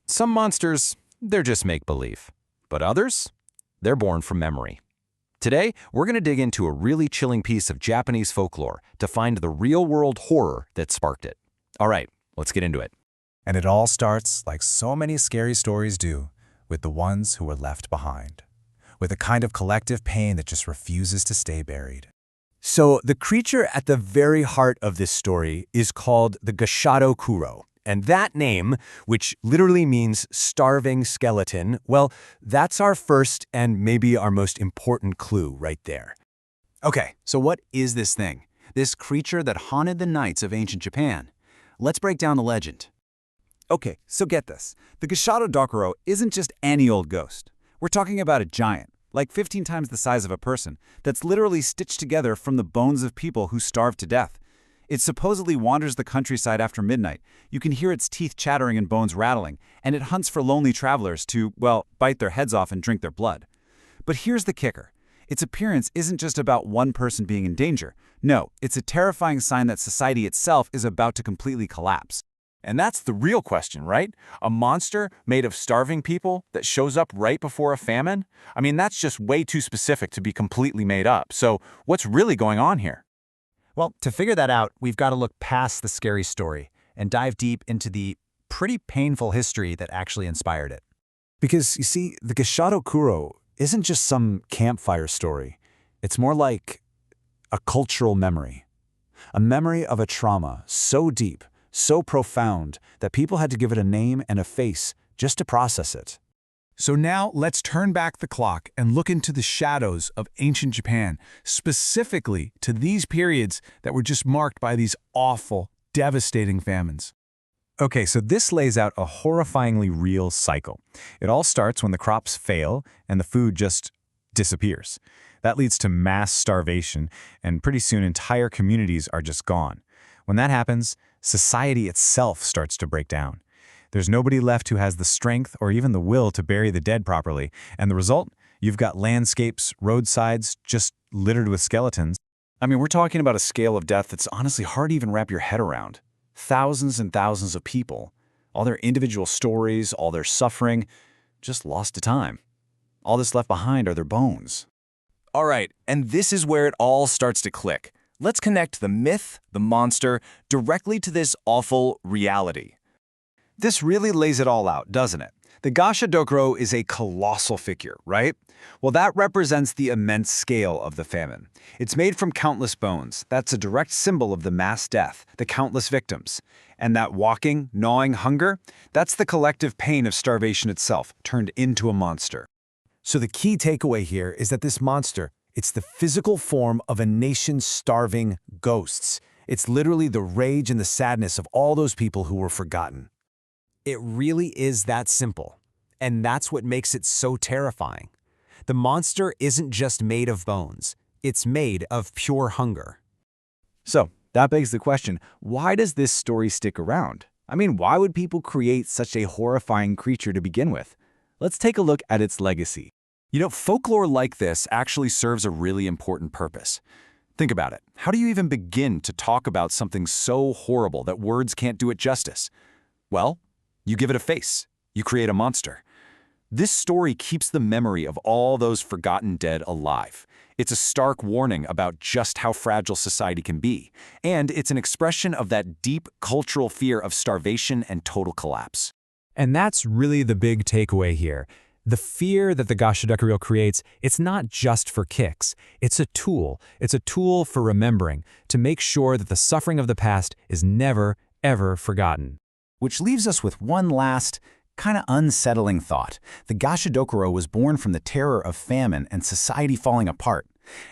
Some monsters, they're just make-believe. But others, they're born from memory. Today, we're going to dig into a really chilling piece of Japanese folklore to find the real-world horror that sparked it. All right, let's get into it. And it all starts, like so many scary stories do, with the ones who were left behind, with a kind of collective pain that just refuses to stay buried. So the creature at the very heart of this story is called the Gashadokuro. And that name, which literally means starving skeleton, well, that's our first and maybe our most important clue right there. Okay, so what is this thing? This creature that haunted the nights of ancient Japan? Let's break down the legend. Okay, so get this. The Gashadokuro isn't just any old ghost. We're talking about a giant, like 15 times the size of a person, that's literally stitched together from the bones of people who starved to death. It supposedly wanders the countryside after midnight. You can hear its teeth chattering and bones rattling, and it hunts for lonely travelers to, well, bite their heads off and drink their blood. But here's the kicker. Its appearance isn't just about one person being in danger. No, it's a terrifying sign that society itself is about to completely collapse. And that's the real question, right? A monster made of starving people that shows up right before a famine? I mean, that's just way too specific to be completely made up. So what's really going on here? Well, to figure that out, we've got to look past the scary story and dive deep into the pretty painful history that actually inspired it. Because, you see, the Gashadokuro isn't just some campfire story. It's more like a cultural memory. A memory of a trauma so deep, so profound, that people had to give it a name and a face just to process it. So now let's turn back the clock and look into the shadows of ancient Japan, specifically to these periods that were just marked by these awful, devastating famines. Okay, so this lays out a horrifyingly real cycle. It all starts when the crops fail and the food just disappears. That leads to mass starvation, and pretty soon entire communities are just gone. When that happens, society itself starts to break down. There's nobody left who has the strength or even the will to bury the dead properly, and the result? You've got landscapes, roadsides, just littered with skeletons. I mean, we're talking about a scale of death that's honestly hard to even wrap your head around. Thousands and thousands of people, all their individual stories, all their suffering, just lost to time. All that's left behind are their bones. All right, and this is where it all starts to click. Let's connect the myth, the monster, directly to this awful reality. This really lays it all out, doesn't it? The Gashadokuro is a colossal figure, right? Well, that represents the immense scale of the famine. It's made from countless bones. That's a direct symbol of the mass death, the countless victims. And that walking, gnawing hunger, that's the collective pain of starvation itself, turned into a monster. So the key takeaway here is that this monster, it's the physical form of a nation's starving ghosts. It's literally the rage and the sadness of all those people who were forgotten. It really is that simple, and that's what makes it so terrifying. The monster isn't just made of bones, it's made of pure hunger. So, that begs the question, why does this story stick around? I mean, why would people create such a horrifying creature to begin with? Let's take a look at its legacy. Folklore like this actually serves a really important purpose. Think about it. How do you even begin to talk about something so horrible that words can't do it justice? Well, you give it a face. You create a monster. This story keeps the memory of all those forgotten dead alive. It's a stark warning about just how fragile society can be, and it's an expression of that deep cultural fear of starvation and total collapse. And that's really the big takeaway here. The fear that the Gashadokuro creates, it's not just for kicks. It's a tool. It's a tool for remembering, to make sure that the suffering of the past is never, ever forgotten. Which leaves us with one last, kind of unsettling thought. The Gashadokuro was born from the terror of famine and society falling apart.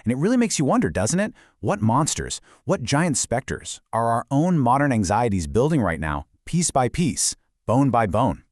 And it really makes you wonder, doesn't it? What monsters, what giant specters are our own modern anxieties building right now, piece by piece, bone by bone?